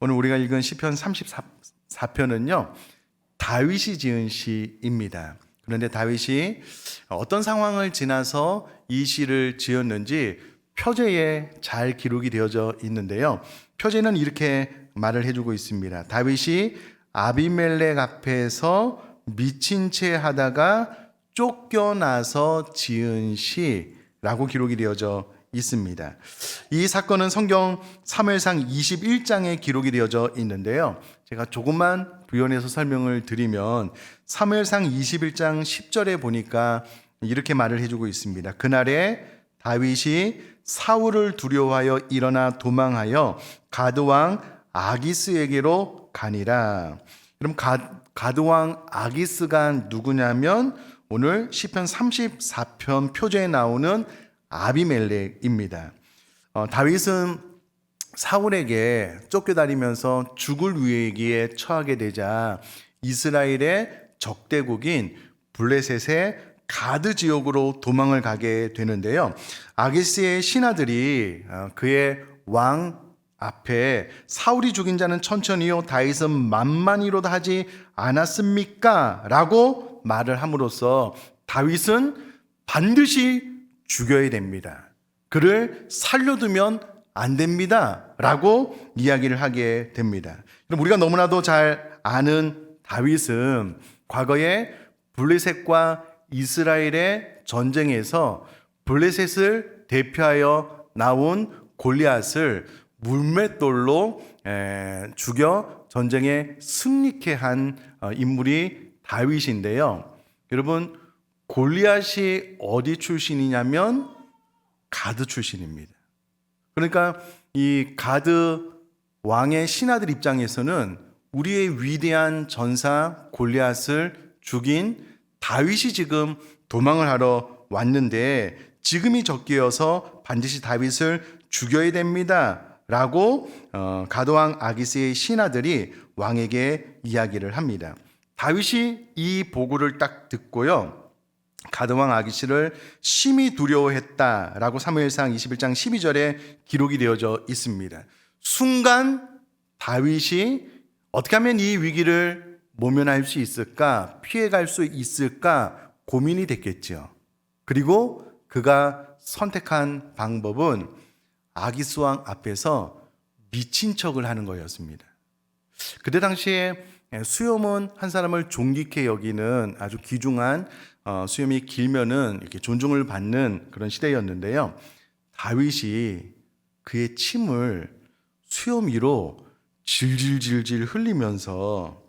오늘 우리가 읽은 시편 34편은요, 다윗이 지은 시입니다. 그런데 다윗이 어떤 상황을 지나서 이 시를 지었는지 표제에 잘 기록이 되어져 있는데요. 표제는 이렇게 말을 해주고 있습니다. 다윗이 아비멜렉 앞에서 미친 채 하다가 쫓겨나서 지은 시라고 기록이 되어져 있습니다. 이 사건은 성경 사무엘상 21장에 기록이 되어져 있는데요. 제가 조금만 부연해서 설명을 드리면 사무엘상 21장 10절에 보니까 이렇게 말을 해주고 있습니다. 그날에 다윗이 사울을 두려워하여 일어나 도망하여 가드왕 아기스에게로 가니라. 그럼 가드왕 아기스가 누구냐면 오늘 시편 34편 표제에 나오는 아비멜렉입니다. 다윗은 사울에게 쫓겨다니면서 죽을 위기에 처하게 되자 이스라엘의 적대국인 블레셋의 가드 지역으로 도망을 가게 되는데요. 아기스의 신하들이 그의 왕 앞에 사울이 죽인 자는 천천히요 다윗은 만만히로도 하지 않았습니까? 라고 말을 함으로써 다윗은 반드시 죽여야 됩니다. 그를 살려두면 안 됩니다. 라고 이야기를 하게 됩니다. 그럼 우리가 너무나도 잘 아는 다윗은 과거에 블레셋과 이스라엘의 전쟁에서 블레셋을 대표하여 나온 골리앗을 물맷돌로 죽여 전쟁에 승리케 한 인물이 다윗인데요. 여러분, 골리앗이 어디 출신이냐면 가드 출신입니다. 그러니까 이 가드 왕의 신하들 입장에서는 우리의 위대한 전사 골리앗을 죽인 다윗이 지금 도망을 하러 왔는데 지금이 적기여서 반드시 다윗을 죽여야 됩니다. 라고 가드왕 아기스의 신하들이 왕에게 이야기를 합니다. 다윗이 이 보고를 딱 듣고요, 가드왕 아기스를 심히 두려워했다라고 사무엘상 21장 12절에 기록이 되어져 있습니다. 순간 다윗이 어떻게 하면 이 위기를 모면할 수 있을까, 피해갈 수 있을까 고민이 됐겠죠. 그리고 그가 선택한 방법은 아기스 왕 앞에서 미친 척을 하는 거였습니다. 그때 당시에 수염은 한 사람을 존귀케 여기는 아주 귀중한, 수염이 길면은 이렇게 존중을 받는 그런 시대였는데요. 다윗이 그의 침을 수염 위로 질질질질 흘리면서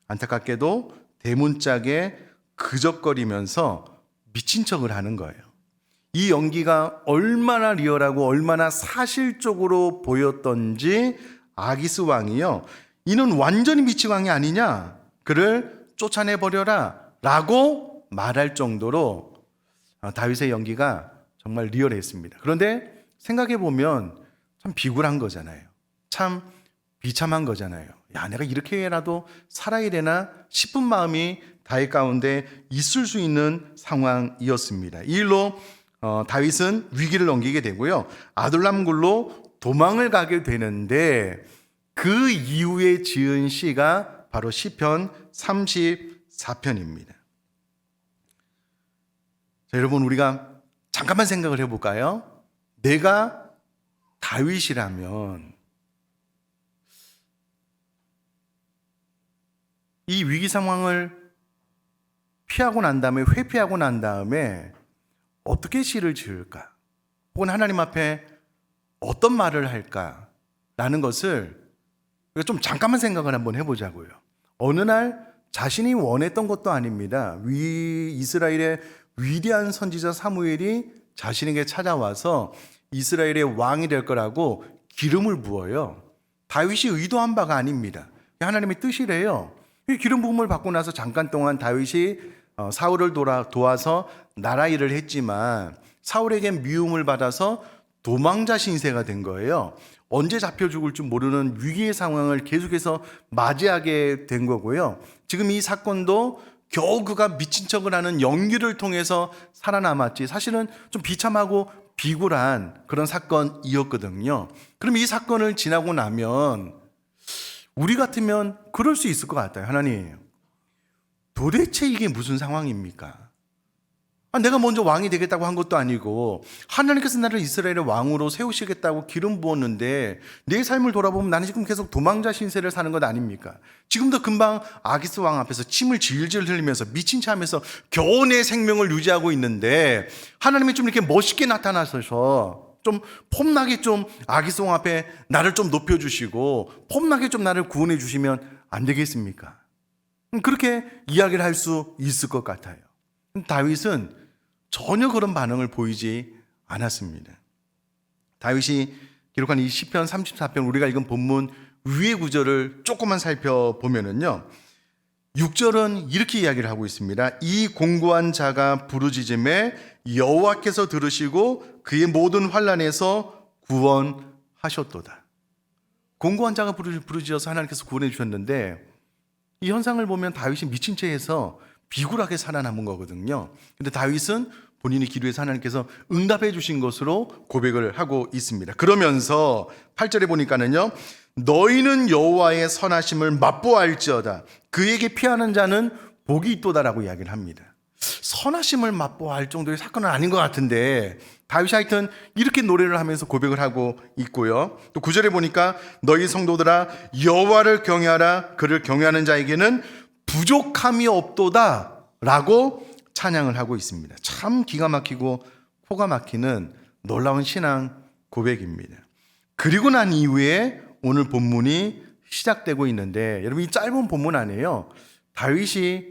안타깝게도 대문짝에 그적거리면서 미친 척을 하는 거예요. 이 연기가 얼마나 리얼하고 얼마나 사실적으로 보였던지 아기스 왕이요, 이는 완전히 미친 왕이 아니냐, 그를 쫓아내버려라 라고 말할 정도로 다윗의 연기가 정말 리얼했습니다. 그런데 생각해보면 참 비굴한 거잖아요. 참 비참한 거잖아요. 야, 내가 이렇게라도 살아야 되나 싶은 마음이 다윗 가운데 있을 수 있는 상황이었습니다. 이 일로 다윗은 위기를 넘기게 되고요, 아둘람굴로 도망을 가게 되는데 그 이후에 지은 시가 바로 시편 34편입니다. 자, 여러분, 우리가 잠깐만 생각을 해볼까요? 내가 다윗이라면 이 위기 상황을 피하고 난 다음에, 회피하고 난 다음에 어떻게 시를 지을까? 혹은 하나님 앞에 어떤 말을 할까? 라는 것을 좀 잠깐만 생각을 한번 해보자고요. 어느 날 자신이 원했던 것도 아닙니다. 이스라엘의 위대한 선지자 사무엘이 자신에게 찾아와서 이스라엘의 왕이 될 거라고 기름을 부어요. 다윗이 의도한 바가 아닙니다. 하나님의 뜻이래요. 이 기름 부음을 받고 나서 잠깐 동안 다윗이 사울을 도와서 나라 일을 했지만 사울에게 미움을 받아서 도망자 신세가 된 거예요. 언제 잡혀 죽을 줄 모르는 위기의 상황을 계속해서 맞이하게 된 거고요. 지금 이 사건도 겨우 그가 미친 척을 하는 연기를 통해서 살아남았지, 사실은 좀 비참하고 비굴한 그런 사건이었거든요. 그럼 이 사건을 지나고 나면 우리 같으면 그럴 수 있을 것 같아요. 하나님, 도대체 이게 무슨 상황입니까? 내가 먼저 왕이 되겠다고 한 것도 아니고 하나님께서 나를 이스라엘의 왕으로 세우시겠다고 기름 부었는데 내 삶을 돌아보면 나는 지금 계속 도망자 신세를 사는 것 아닙니까? 지금도 금방 아기스 왕 앞에서 침을 질질 흘리면서 미친 체 하면서 겨우 내 생명을 유지하고 있는데 하나님이 좀 이렇게 멋있게 나타나셔서 좀 폼나게 좀 아기스 왕 앞에 나를 좀 높여주시고 폼나게 좀 나를 구원해 주시면 안 되겠습니까? 그렇게 이야기를 할 수 있을 것 같아요. 다윗은 전혀 그런 반응을 보이지 않았습니다. 다윗이 기록한 이 시편 34편 우리가 읽은 본문 위의 구절을 조금만 살펴보면은요, 6절은 이렇게 이야기를 하고 있습니다. 이 공고한 자가 부르짖음에 여호와께서 들으시고 그의 모든 환난에서 구원하셨도다. 공고한 자가 부르짖어서 하나님께서 구원해 주셨는데 이 현상을 보면 다윗이 미친 채에서 비굴하게 살아남은 거거든요. 근데 다윗은 본인이 기도해서 하나님께서 응답해 주신 것으로 고백을 하고 있습니다. 그러면서 8절에 보니까는요, 너희는 여호와의 선하심을 맛보아할지어다. 그에게 피하는 자는 복이 있도다라고 이야기를 합니다. 선하심을 맛보아할 정도의 사건은 아닌 것 같은데 다윗이 하여튼 이렇게 노래를 하면서 고백을 하고 있고요. 또 9절에 보니까 너희 성도들아 여호와를 경외하라. 그를 경외하는 자에게는 부족함이 없도다 라고 찬양을 하고 있습니다. 참 기가 막히고 코가 막히는 놀라운 신앙 고백입니다. 그리고 난 이후에 오늘 본문이 시작되고 있는데 여러분, 이 짧은 본문 안에요, 다윗이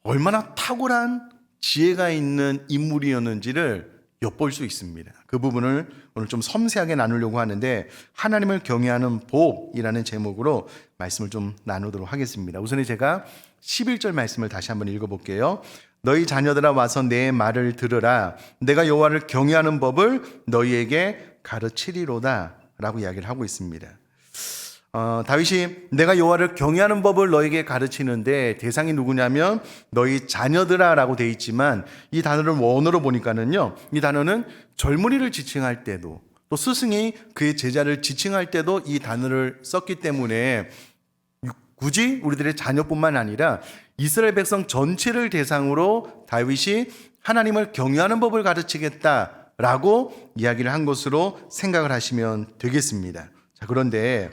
얼마나 탁월한 지혜가 있는 인물이었는지를 엿볼 수 있습니다. 그 부분을 오늘 좀 섬세하게 나누려고 하는데 하나님을 경외하는 복이라는 제목으로 말씀을 좀 나누도록 하겠습니다. 우선 제가 11절 말씀을 다시 한번 읽어볼게요. 너희 자녀들아 와서 내 말을 들으라. 내가 여호와를 경외하는 법을 너희에게 가르치리로다 라고 이야기를 하고 있습니다. 다윗이 내가 여호와를 경외하는 법을 너에게 가르치는데 대상이 누구냐면 너희 자녀들아 라고 되어 있지만 이 단어를 원어로 보니까는요, 이 단어는 젊은이를 지칭할 때도 또 스승이 그의 제자를 지칭할 때도 이 단어를 썼기 때문에 굳이 우리들의 자녀뿐만 아니라 이스라엘 백성 전체를 대상으로 다윗이 하나님을 경외하는 법을 가르치겠다라고 이야기를 한 것으로 생각을 하시면 되겠습니다. 자, 그런데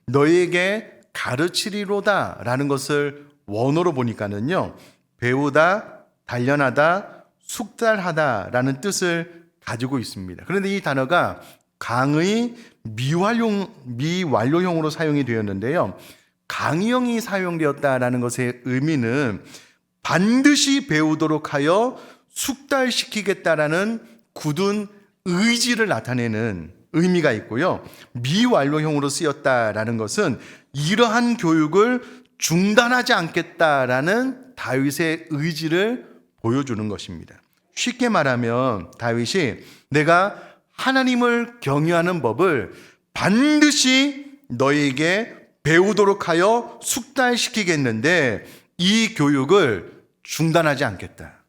너희에게 가르치리로다 라는 것을 원어로 보니까는요, 배우다, 단련하다, 숙달하다 라는 뜻을 가지고 있습니다. 그런데 이 단어가 강의 미완료형으로 사용이 되었는데요, 강의형이 사용되었다라는 것의 의미는 반드시 배우도록 하여 숙달시키겠다라는 굳은 의지를 나타내는 의미가 있고요, 미완료형으로 쓰였다라는 것은 이러한 교육을 중단하지 않겠다라는 다윗의 의지를 보여주는 것입니다. 쉽게 말하면 다윗이 내가 하나님을 경외하는 법을 반드시 너희에게 배우도록 하여 숙달시키겠는데 이 교육을 중단하지 않겠다.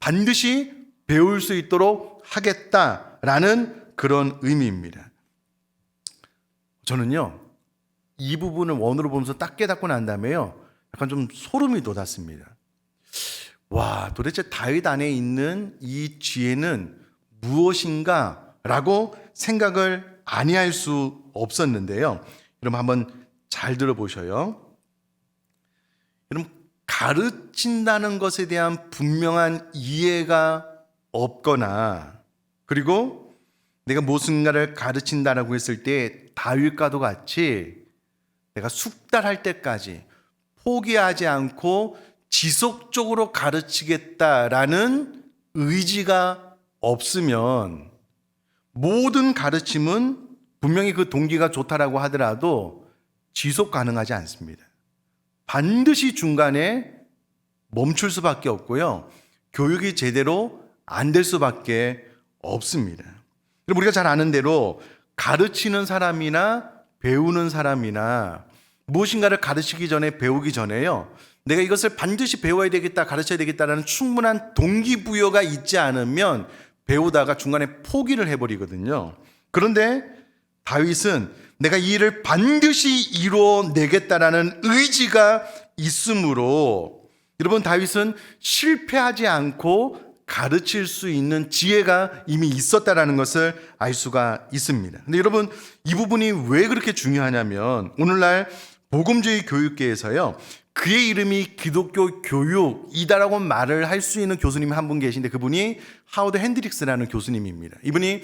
반드시 배울 수 있도록 하겠다라는 그런 의미입니다. 저는요, 이 부분을 원으로 보면서 딱 깨닫고 난 다음에요, 약간 좀 소름이 돋았습니다. 와, 도대체 다윗 안에 있는 이 지혜는 무엇인가 라고 생각을 아니할 수 없었는데요. 여러분 한번 잘 들어보셔요. 여러분, 가르친다는 것에 대한 분명한 이해가 없거나 그리고 내가 무슨가를 가르친다라고 했을 때 다윗과도 같이 내가 숙달할 때까지 포기하지 않고 지속적으로 가르치겠다라는 의지가 없으면 모든 가르침은 분명히 그 동기가 좋다라고 하더라도 지속 가능하지 않습니다. 반드시 중간에 멈출 수밖에 없고요, 교육이 제대로 안 될 수밖에 없습니다. 우리가 잘 아는 대로 가르치는 사람이나 배우는 사람이나 무엇인가를 가르치기 전에 배우기 전에요, 내가 이것을 반드시 배워야 되겠다, 가르쳐야 되겠다라는 충분한 동기부여가 있지 않으면 배우다가 중간에 포기를 해버리거든요. 그런데 다윗은 내가 이 일을 반드시 이루어내겠다라는 의지가 있으므로 여러분 다윗은 실패하지 않고 가르칠 수 있는 지혜가 이미 있었다라는 것을 알 수가 있습니다. 근데 여러분 이 부분이 왜 그렇게 중요하냐면 오늘날 복음주의 교육계에서요 그의 이름이 기독교 교육이다라고 말을 할 수 있는 교수님이 한 분 계신데 그분이 하워드 핸드릭스라는 교수님입니다. 이분이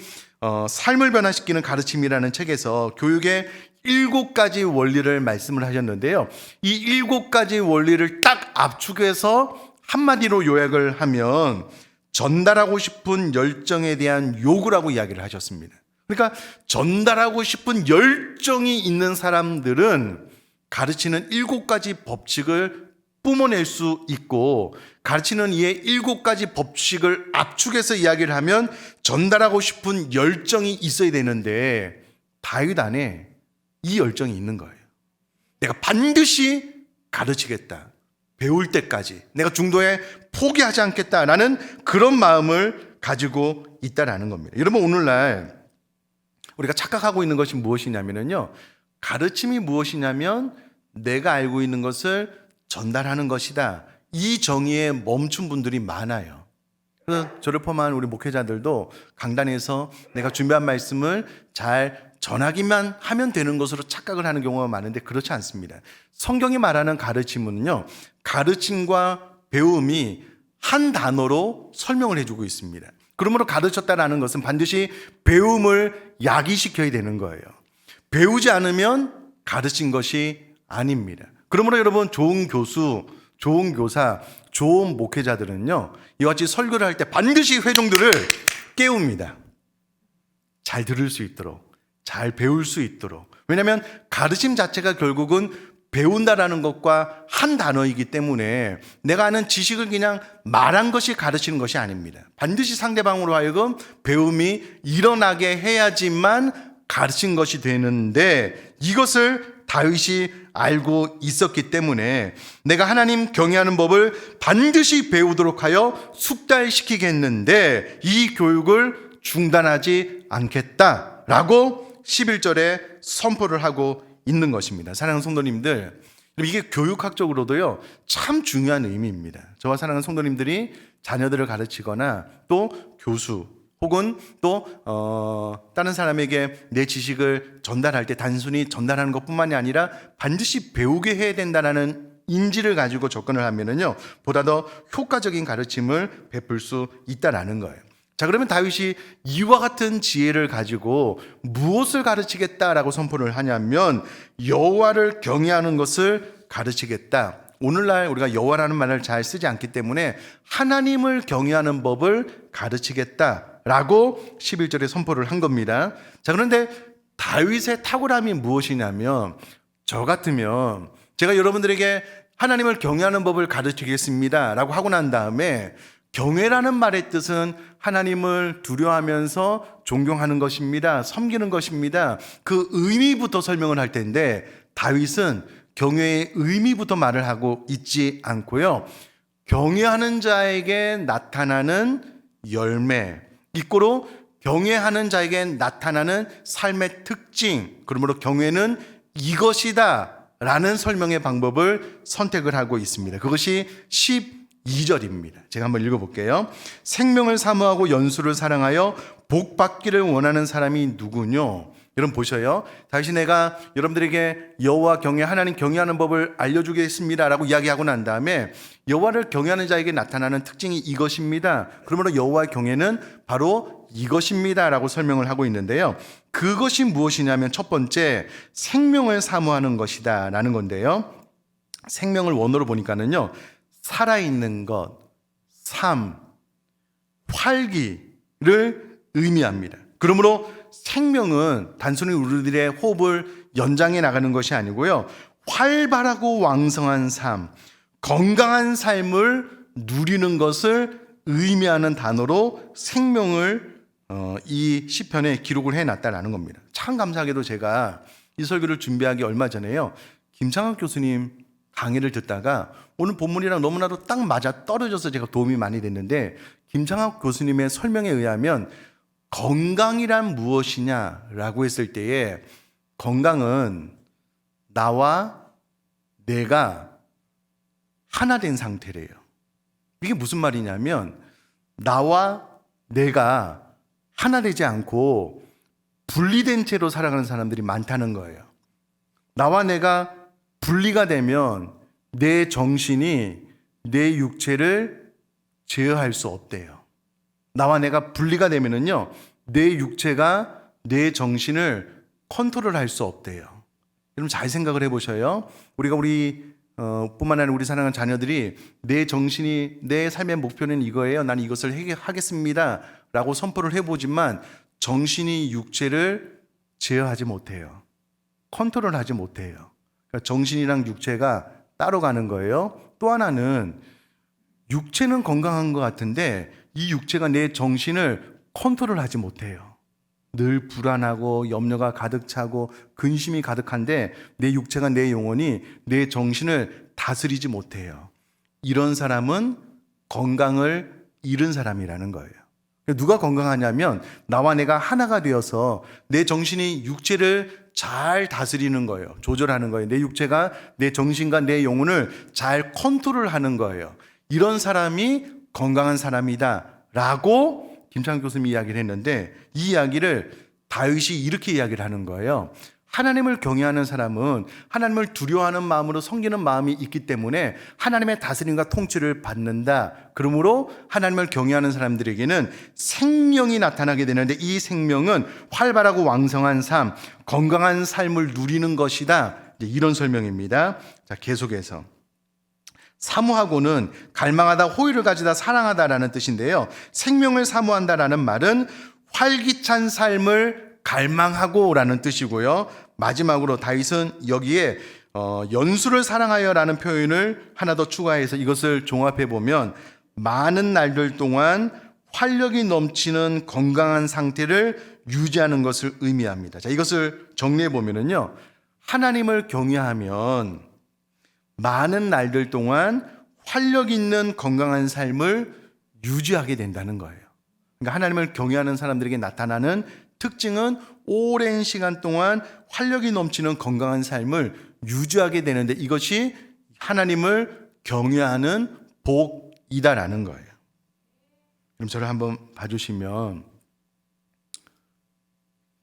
삶을 변화시키는 가르침이라는 책에서 교육의 7가지 원리를 말씀을 하셨는데요. 이 7가지 원리를 딱 압축해서 한마디로 요약을 하면 전달하고 싶은 열정에 대한 요구라고 이야기를 하셨습니다. 그러니까 전달하고 싶은 열정이 있는 사람들은 가르치는 7가지 법칙을 뿜어낼 수 있고 가르치는 이의 7가지 법칙을 압축해서 이야기를 하면 전달하고 싶은 열정이 있어야 되는데 다윗 안에 이 열정이 있는 거예요. 내가 반드시 가르치겠다. 배울 때까지 내가 중도에 포기하지 않겠다라는 그런 마음을 가지고 있다라는 겁니다. 여러분 오늘날 우리가 착각하고 있는 것이 무엇이냐면요. 가르침이 무엇이냐면 내가 알고 있는 것을 전달하는 것이다. 이 정의에 멈춘 분들이 많아요. 그래서 저를 포함한 우리 목회자들도 강단에서 내가 준비한 말씀을 잘 전하기만 하면 되는 것으로 착각을 하는 경우가 많은데 그렇지 않습니다. 성경이 말하는 가르침은요, 가르침과 배움이 한 단어로 설명을 해주고 있습니다. 그러므로 가르쳤다라는 것은 반드시 배움을 야기시켜야 되는 거예요. 배우지 않으면 가르친 것이 아닙니다. 그러므로 여러분 좋은 교수, 좋은 교사, 좋은 목회자들은요, 이와 같이 설교를 할 때 반드시 회중들을 깨웁니다. 잘 들을 수 있도록, 잘 배울 수 있도록. 왜냐하면 가르침 자체가 결국은 배운다라는 것과 한 단어이기 때문에 내가 아는 지식을 그냥 말한 것이 가르치는 것이 아닙니다. 반드시 상대방으로 하여금 배움이 일어나게 해야지만 가르친 것이 되는데 이것을 다윗이 알고 있었기 때문에 내가 하나님 경외하는 법을 반드시 배우도록 하여 숙달시키겠는데 이 교육을 중단하지 않겠다라고 11절에 선포를 하고 있는 것입니다. 사랑하는 성도님들, 이게 교육학적으로도요 참 중요한 의미입니다. 저와 사랑하는 성도님들이 자녀들을 가르치거나 또 교수 혹은 또 다른 사람에게 내 지식을 전달할 때 단순히 전달하는 것뿐만이 아니라 반드시 배우게 해야 된다는 인지를 가지고 접근을 하면은요 보다 더 효과적인 가르침을 베풀 수 있다라는 거예요. 자, 그러면 다윗이 이와 같은 지혜를 가지고 무엇을 가르치겠다라고 선포를 하냐면 여호와를 경외하는 것을 가르치겠다. 오늘날 우리가 여호와라는 말을 잘 쓰지 않기 때문에 하나님을 경외하는 법을 가르치겠다라고 11절에 선포를 한 겁니다. 자, 그런데 다윗의 탁월함이 무엇이냐면 저 같으면 제가 여러분들에게 하나님을 경외하는 법을 가르치겠습니다라고 하고 난 다음에 경외라는 말의 뜻은 하나님을 두려워하면서 존경하는 것입니다. 섬기는 것입니다. 그 의미부터 설명을 할 텐데 다윗은 경외의 의미부터 말을 하고 있지 않고요. 경외하는 자에게 나타나는 열매, 이꼬로 경외하는 자에게 나타나는 삶의 특징, 그러므로 경외는 이것이다 라는 설명의 방법을 선택을 하고 있습니다. 그것이 12절입니다. 제가 한번 읽어볼게요. 생명을 사모하고 연수를 사랑하여 복 받기를 원하는 사람이 누구뇨? 여러분 보셔요. 다시 내가 여러분들에게 여호와 경외, 하나님 경외하는 법을 알려주겠습니다 라고 이야기하고 난 다음에 여호와를 경외하는 자에게 나타나는 특징이 이것입니다. 그러므로 여호와의 경외는 바로 이것입니다 라고 설명을 하고 있는데요. 그것이 무엇이냐면 첫 번째, 생명을 사모하는 것이다 라는 건데요. 생명을 원어로 보니까는요, 살아있는 것, 삶, 활기를 의미합니다. 그러므로 생명은 단순히 우리들의 호흡을 연장해 나가는 것이 아니고요, 활발하고 왕성한 삶, 건강한 삶을 누리는 것을 의미하는 단어로 생명을 이 시편에 기록을 해놨다라는 겁니다. 참 감사하게도 제가 이 설교를 준비하기 얼마 전에요, 김창학 교수님 강의를 듣다가 오늘 본문이랑 너무나도 딱 맞아 떨어져서 제가 도움이 많이 됐는데, 김창학 교수님의 설명에 의하면 건강이란 무엇이냐라고 했을 때에 건강은 나와 내가 하나 된 상태래요. 이게 무슨 말이냐면 나와 내가 하나 되지 않고 분리된 채로 살아가는 사람들이 많다는 거예요. 나와 내가 분리가 되면 내 정신이 내 육체를 제어할 수 없대요. 나와 내가 분리가 되면은요, 내 육체가 내 정신을 컨트롤할 수 없대요. 여러분 잘 생각을 해보셔요. 우리가 뿐만 아니라 우리 사랑하는 자녀들이 내 정신이 내 삶의 목표는 이거예요. 나는 이것을 하겠습니다. 라고 선포를 해보지만 정신이 육체를 제어하지 못해요. 컨트롤하지 못해요. 그러니까 정신이랑 육체가 따로 가는 거예요. 또 하나는 육체는 건강한 것 같은데 이 육체가 내 정신을 컨트롤하지 못해요. 늘 불안하고 염려가 가득 차고 근심이 가득한데 내 육체가 내 영혼이 내 정신을 다스리지 못해요. 이런 사람은 건강을 잃은 사람이라는 거예요. 누가 건강하냐면 나와 내가 하나가 되어서 내 정신이 육체를 잘 다스리는 거예요. 조절하는 거예요. 내 육체가 내 정신과 내 영혼을 잘 컨트롤하는 거예요. 이런 사람이 건강한 사람이다 라고 김창규 교수님이 이야기를 했는데 이 이야기를 다윗이 이렇게 이야기를 하는 거예요. 하나님을 경외하는 사람은 하나님을 두려워하는 마음으로 섬기는 마음이 있기 때문에 하나님의 다스림과 통치를 받는다. 그러므로 하나님을 경외하는 사람들에게는 생명이 나타나게 되는데 이 생명은 활발하고 왕성한 삶, 건강한 삶을 누리는 것이다. 이런 설명입니다. 자, 계속해서. 사모하고는 갈망하다, 호의를 가지다, 사랑하다라는 뜻인데요. 생명을 사모한다라는 말은 활기찬 삶을 갈망하고라는 뜻이고요. 마지막으로 다윗은 여기에 연수를 사랑하여라는 표현을 하나 더 추가해서 이것을 종합해 보면 많은 날들 동안 활력이 넘치는 건강한 상태를 유지하는 것을 의미합니다. 자, 이것을 정리해 보면은요. 하나님을 경외하면 많은 날들 동안 활력 있는 건강한 삶을 유지하게 된다는 거예요. 그러니까 하나님을 경외하는 사람들에게 나타나는 특징은 오랜 시간 동안 활력이 넘치는 건강한 삶을 유지하게 되는데 이것이 하나님을 경외하는 복이다라는 거예요. 그럼 저를 한번 봐주시면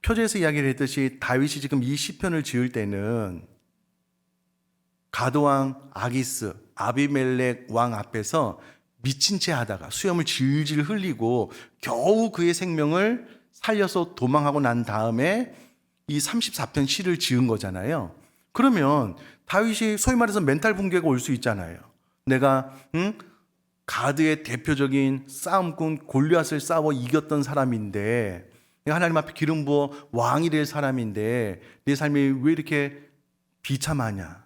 표제에서 이야기를 했듯이 다윗이 지금 이 시편을 지을 때는 가드왕 아기스, 아비멜렉 왕 앞에서 미친 채 하다가 수염을 질질 흘리고 겨우 그의 생명을 살려서 도망하고 난 다음에 이 34편 시를 지은 거잖아요. 그러면 다윗이 소위 말해서 멘탈 붕괴가 올 수 있잖아요. 내가 가드의 대표적인 싸움꾼 골리앗을 싸워 이겼던 사람인데 내가 하나님 앞에 기름 부어 왕이 될 사람인데 내 삶이 왜 이렇게 비참하냐?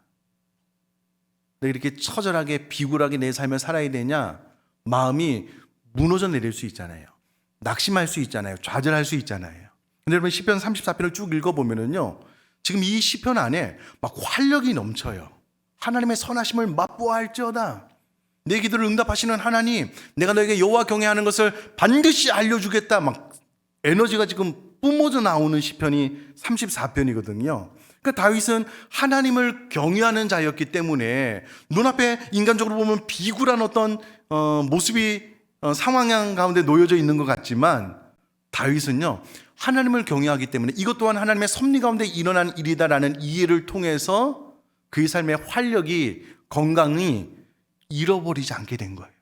내가 이렇게 처절하게 비굴하게 내 삶을 살아야 되냐? 마음이 무너져 내릴 수 있잖아요. 낙심할 수 있잖아요. 좌절할 수 있잖아요. 근데 여러분 시편 34편을 쭉 읽어보면은요. 지금 이 시편 안에 막 활력이 넘쳐요. 하나님의 선하심을 맛보아할지어다. 내 기도를 응답하시는 하나님, 내가 너에게 여호와 경외하는 것을 반드시 알려주겠다. 막 에너지가 지금 뿜어져 나오는 시편이 34편이거든요. 그러니까 다윗은 하나님을 경외하는 자였기 때문에 눈앞에 인간적으로 보면 비굴한 어떤 모습이 상황 가운데 놓여져 있는 것 같지만 다윗은요 하나님을 경외하기 때문에 이것 또한 하나님의 섭리 가운데 일어난 일이다라는 이해를 통해서 그의 삶의 활력이 건강이 잃어버리지 않게 된 거예요.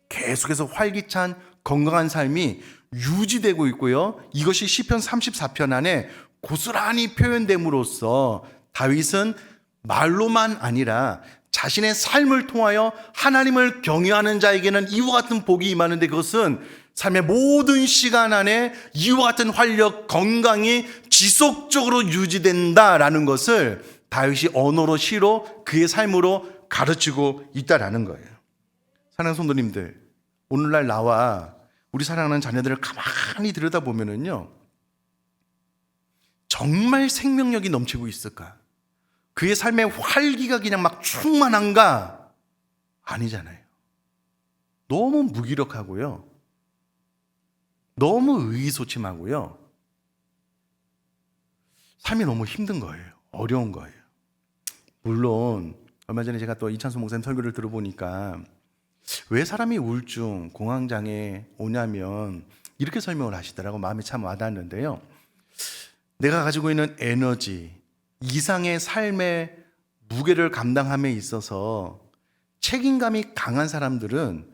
계속해서 활기찬 건강한 삶이 유지되고 있고요. 이것이 시편 34편 안에 고스란히 표현됨으로써 다윗은 말로만 아니라 자신의 삶을 통하여 하나님을 경외하는 자에게는 이와 같은 복이 임하는데 그것은 삶의 모든 시간 안에 이와 같은 활력, 건강이 지속적으로 유지된다라는 것을 다윗이 언어로 시로 그의 삶으로 가르치고 있다라는 거예요. 사랑하는 성도님들, 오늘날 나와 우리 사랑하는 자녀들을 가만히 들여다보면은요, 정말 생명력이 넘치고 있을까? 그의 삶의 활기가 그냥 막 충만한가? 아니잖아요. 너무 무기력하고요. 너무 의기소침하고요. 삶이 너무 힘든 거예요. 어려운 거예요. 물론 얼마 전에 제가 또 이찬수 목사님 설교를 들어보니까 왜 사람이 우울증, 공황장애 오냐면 이렇게 설명을 하시더라고. 마음이 참 와닿았는데요. 내가 가지고 있는 에너지, 이상의 삶의 무게를 감당함에 있어서 책임감이 강한 사람들은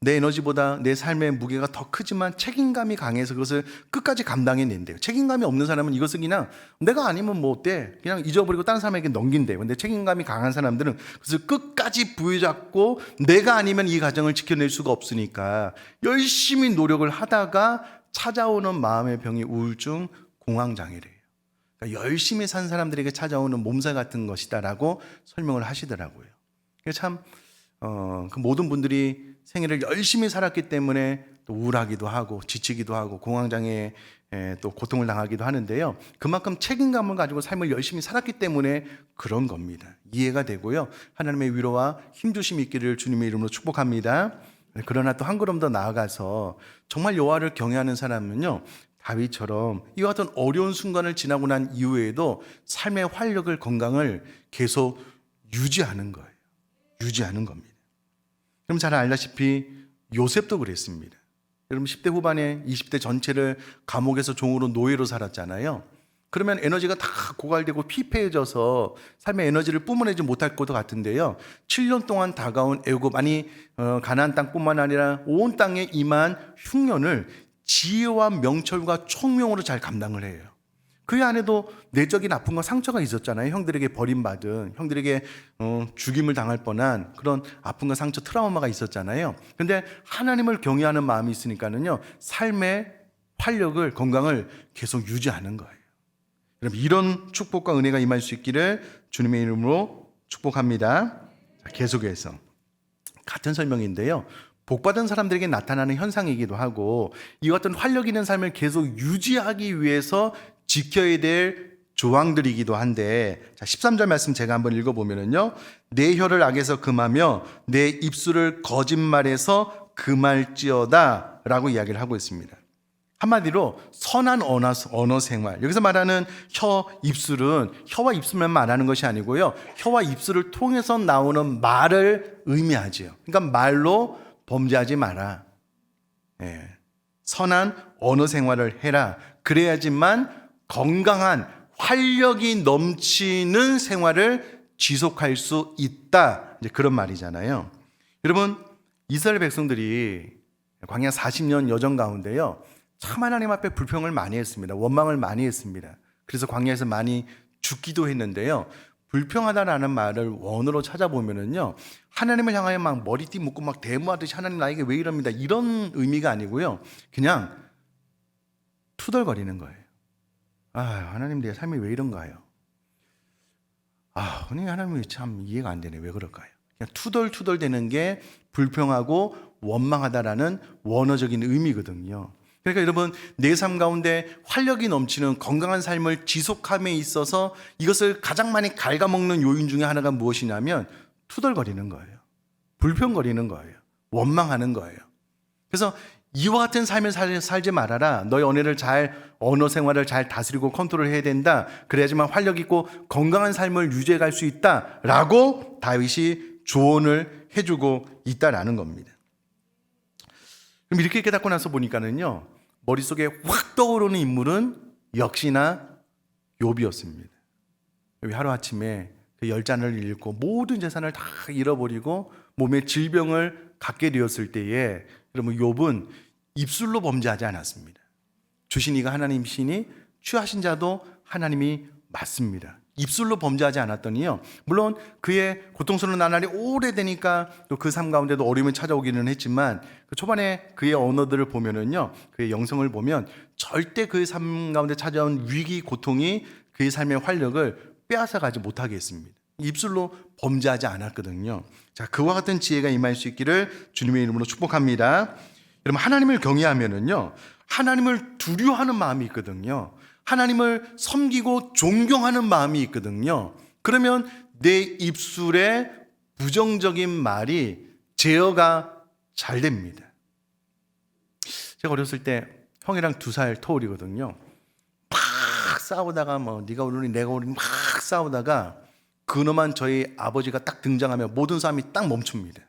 내 에너지보다 내 삶의 무게가 더 크지만 책임감이 강해서 그것을 끝까지 감당해낸대요. 책임감이 없는 사람은 이것을 그냥 내가 아니면 뭐 어때? 그냥 잊어버리고 다른 사람에게 넘긴대요. 근데 책임감이 강한 사람들은 그것을 끝까지 부여잡고 내가 아니면 이 가정을 지켜낼 수가 없으니까 열심히 노력을 하다가 찾아오는 마음의 병이 우울증, 공황장애래요. 그러니까 열심히 산 사람들에게 찾아오는 몸살 같은 것이다라고 설명을 하시더라고요. 참 그 모든 분들이 생애를 열심히 살았기 때문에 또 우울하기도 하고 지치기도 하고 공황장애에 또 고통을 당하기도 하는데요. 그만큼 책임감을 가지고 삶을 열심히 살았기 때문에 그런 겁니다. 이해가 되고요. 하나님의 위로와 힘주심이 있기를 주님의 이름으로 축복합니다. 그러나 또 한 걸음 더 나아가서 정말 여호와를 경외하는 사람은요, 다윗처럼 이와 같은 어려운 순간을 지나고 난 이후에도 삶의 활력을, 건강을 계속 유지하는 거예요. 유지하는 겁니다. 그럼 잘 알다시피 요셉도 그랬습니다. 여러분 10대 후반에 20대 전체를 감옥에서 종으로 노예로 살았잖아요. 그러면 에너지가 다 고갈되고 피폐해져서 삶의 에너지를 뿜어내지 못할 것 같은데요. 7년 동안 다가온 애굽, 가나안 땅뿐만 아니라 온 땅에 임한 흉년을 지혜와 명철과 총명으로 잘 감당을 해요. 그 안에도 내적인 아픔과 상처가 있었잖아요. 형들에게 버림받은, 형들에게 죽임을 당할 뻔한 그런 아픔과 상처, 트라우마가 있었잖아요. 근데 하나님을 경외하는 마음이 있으니까는요, 삶의 활력을, 건강을 계속 유지하는 거예요. 여러분, 이런 축복과 은혜가 임할 수 있기를 주님의 이름으로 축복합니다. 자, 계속해서 같은 설명인데요. 복받은 사람들에게 나타나는 현상이기도 하고 이와 같은 활력 있는 삶을 계속 유지하기 위해서 지켜야 될 조항들이기도 한데, 자, 13절 말씀 제가 한번 읽어보면요, 내 혀를 악에서 금하며 내 입술을 거짓말에서 금할지어다 라고 이야기를 하고 있습니다. 한마디로 선한 언어 생활, 여기서 말하는 혀, 입술은 혀와 입술만 말하는 것이 아니고요, 혀와 입술을 통해서 나오는 말을 의미하지요. 그러니까 말로 범죄하지 마라. 선한 언어 생활을 해라. 그래야지만 건강한 활력이 넘치는 생활을 지속할 수 있다. 이제 그런 말이잖아요. 여러분, 이스라엘 백성들이 광야 40년 여정 가운데요, 참 하나님 앞에 불평을 많이 했습니다. 원망을 많이 했습니다. 그래서 광야에서 많이 죽기도 했는데요. 불평하다라는 말을 원어로 찾아보면은요, 하나님을 향하여 막 머리띠 묶고 막 대모하듯이 하나님 나에게 왜 이럽니다, 이런 의미가 아니고요, 그냥 투덜거리는 거예요. 하나님 내 삶이 왜 이런가요? 하나님이 참 이해가 안 되네. 왜 그럴까요? 그냥 투덜투덜 되는 게 불평하고 원망하다라는 원어적인 의미거든요. 그러니까 여러분, 내 삶 가운데 활력이 넘치는 건강한 삶을 지속함에 있어서 이것을 가장 많이 갉아먹는 요인 중에 하나가 무엇이냐면 투덜거리는 거예요. 불평거리는 거예요. 원망하는 거예요. 그래서 이와 같은 삶을 살지 말아라. 너의 언어 생활을 잘 다스리고 컨트롤해야 된다. 그래야지만 활력 있고 건강한 삶을 유지해 갈 수 있다 라고 다윗이 조언을 해주고 있다라는 겁니다. 그럼 이렇게 깨닫고 나서 보니까는요, 머릿속에 확 떠오르는 인물은 역시나 욥이었습니다. 하루아침에 그 10잔을 잃고 모든 재산을 다 잃어버리고 몸에 질병을 갖게 되었을 때에, 여러분, 욥은 입술로 범죄하지 않았습니다. 주신 이가 하나님이시니 취하신 자도 하나님이 맞습니다. 입술로 범죄하지 않았더니요, 물론 그의 고통스러운 나날이 오래되니까 또 그 삶 가운데도 어려움이 찾아오기는 했지만, 그 초반에 그의 언어들을 보면은요, 그의 영성을 보면 절대 그의 삶 가운데 찾아온 위기, 고통이 그의 삶의 활력을 빼앗아가지 못하게 했습니다. 입술로 범죄하지 않았거든요. 자, 그와 같은 지혜가 임할 수 있기를 주님의 이름으로 축복합니다. 여러분, 하나님을 경외하면은요, 하나님을 두려워하는 마음이 있거든요. 하나님을 섬기고 존경하는 마음이 있거든요. 그러면 내 입술에 부정적인 말이 제어가 잘 됩니다. 제가 어렸을 때 형이랑 2살 터울이거든요. 막 싸우다가 뭐 네가 울으니 내가 울으니 막 싸우다가 근엄한 저희 아버지가 딱 등장하면 모든 싸움이 딱 멈춥니다.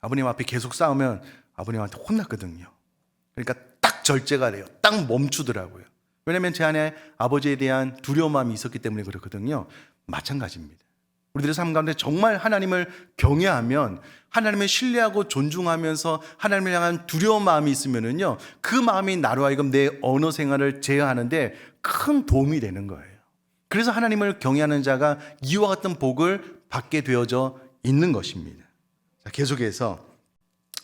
아버님 앞에 계속 싸우면 아버님한테 혼났거든요. 그러니까 딱 절제가 돼요. 딱 멈추더라고요. 왜냐하면 제 안에 아버지에 대한 두려운 마음이 있었기 때문에 그렇거든요. 마찬가지입니다. 우리들의 삶 가운데 정말 하나님을 경외하면, 하나님을 신뢰하고 존중하면서 하나님을 향한 두려운 마음이 있으면은요, 그 마음이 나로 하여금 내 언어 생활을 제어하는데 큰 도움이 되는 거예요. 그래서 하나님을 경외하는 자가 이와 같은 복을 받게 되어져 있는 것입니다. 자, 계속해서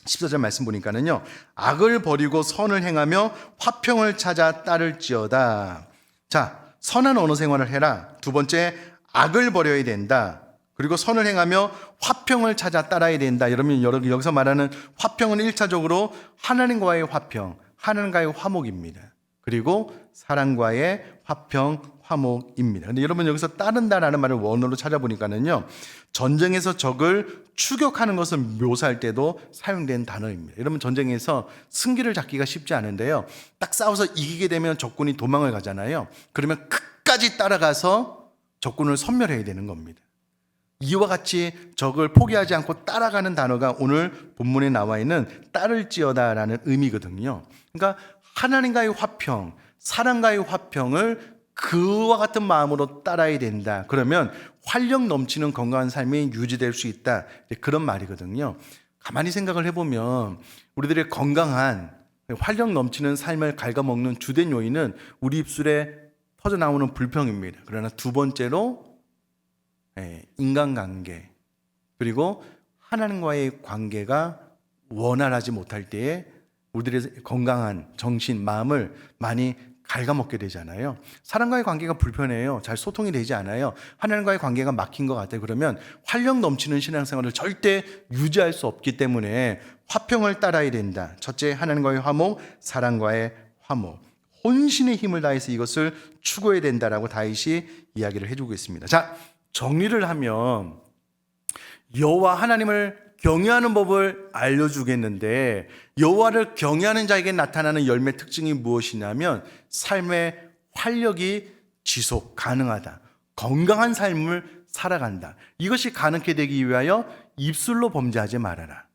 14절 말씀 보니까는요, 악을 버리고 선을 행하며 화평을 찾아 따를지어다. 자, 선한 언어 생활을 해라. 두 번째, 악을 버려야 된다. 그리고 선을 행하며 화평을 찾아 따라야 된다. 여러분, 여기서 말하는 화평은 1차적으로 하나님과의 화평, 하나님과의 화목입니다. 그리고 사랑과의 화평, 화목입니다. 근데 여러분, 여기서 따른다라는 말을 원어로 찾아보니까는요, 전쟁에서 적을 추격하는 것을 묘사할 때도 사용된 단어입니다. 여러분, 전쟁에서 승기를 잡기가 쉽지 않은데요, 딱 싸워서 이기게 되면 적군이 도망을 가잖아요. 그러면 끝까지 따라가서 적군을 섬멸해야 되는 겁니다. 이와 같이 적을 포기하지 않고 따라가는 단어가 오늘 본문에 나와 있는 따를지어다라는 의미거든요. 그러니까 하나님과의 화평, 사랑과의 화평을 그와 같은 마음으로 따라야 된다. 그러면 활력 넘치는 건강한 삶이 유지될 수 있다. 그런 말이거든요. 가만히 생각을 해보면 우리들의 건강한 활력 넘치는 삶을 갉아먹는 주된 요인은 우리 입술에 터져나오는 불평입니다. 그러나 두 번째로 인간관계, 그리고 하나님과의 관계가 원활하지 못할 때에 우리들의 건강한 정신, 마음을 많이 갉아먹게 되잖아요. 사람과의 관계가 불편해요. 잘 소통이 되지 않아요. 하나님과의 관계가 막힌 것 같아요. 그러면 활력 넘치는 신앙생활을 절대 유지할 수 없기 때문에 화평을 따라야 된다. 첫째, 하나님과의 화목, 사랑과의 화목. 혼신의 힘을 다해서 이것을 추구해야 된다라고 다윗이 이야기를 해주고 있습니다. 자, 정리를 하면 여호와 하나님을 경외하는 법을 알려주겠는데, 여호와를 경외하는 자에게 나타나는 열매 특징이 무엇이냐면 삶의 활력이 지속 가능하다, 건강한 삶을 살아간다. 이것이 가능케 되기 위하여 입술로 범죄하지 말아라.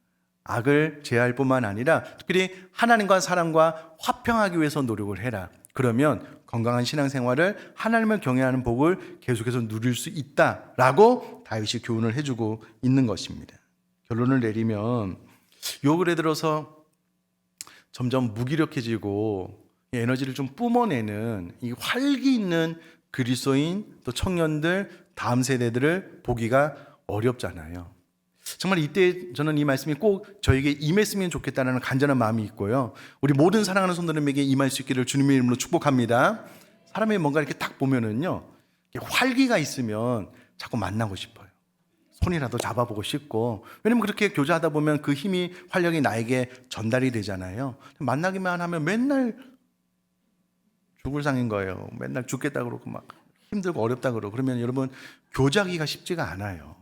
악을 제할 뿐만 아니라 특별히 하나님과 사람과 화평하기 위해서 노력을 해라. 그러면 건강한 신앙생활을, 하나님을 경외하는 복을 계속해서 누릴 수 있다라고 다윗이 교훈을 해주고 있는 것입니다. 결론을 내리면 요 글에 들어서 점점 무기력해지고 에너지를 좀 뿜어내는 이 활기 있는 그리스도인, 또 청년들, 다음 세대들을 보기가 어렵잖아요. 정말 이때 저는 이 말씀이 꼭 저에게 임했으면 좋겠다는 간절한 마음이 있고요. 우리 모든 사랑하는 손들에게 임할 수 있기를 주님의 이름으로 축복합니다. 사람이 뭔가 이렇게 딱 보면은요, 활기가 있으면 자꾸 만나고 싶어요. 손이라도 잡아보고 싶고, 왜냐면 그렇게 교제하다 보면 그 힘이, 활력이 나에게 전달이 되잖아요. 만나기만 하면 맨날 죽을 상인 거예요. 맨날 죽겠다 그러고 막 힘들고 어렵다 그러고. 그러면 여러분, 교제하기가 쉽지가 않아요.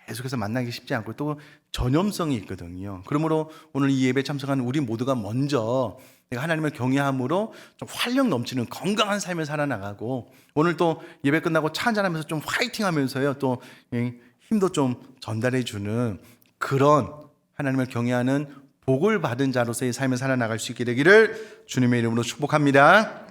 계속해서 만나기 쉽지 않고 또 전염성이 있거든요. 그러므로 오늘 이 예배 참석한 우리 모두가 먼저 내가 하나님을 경외함으로 좀 활력 넘치는 건강한 삶을 살아나가고, 오늘 또 예배 끝나고 차 한잔하면서 좀 화이팅 하면서요, 또 힘도 좀 전달해 주는 그런 하나님을 경외하는 복을 받은 자로서의 삶을 살아나갈 수 있게 되기를 주님의 이름으로 축복합니다.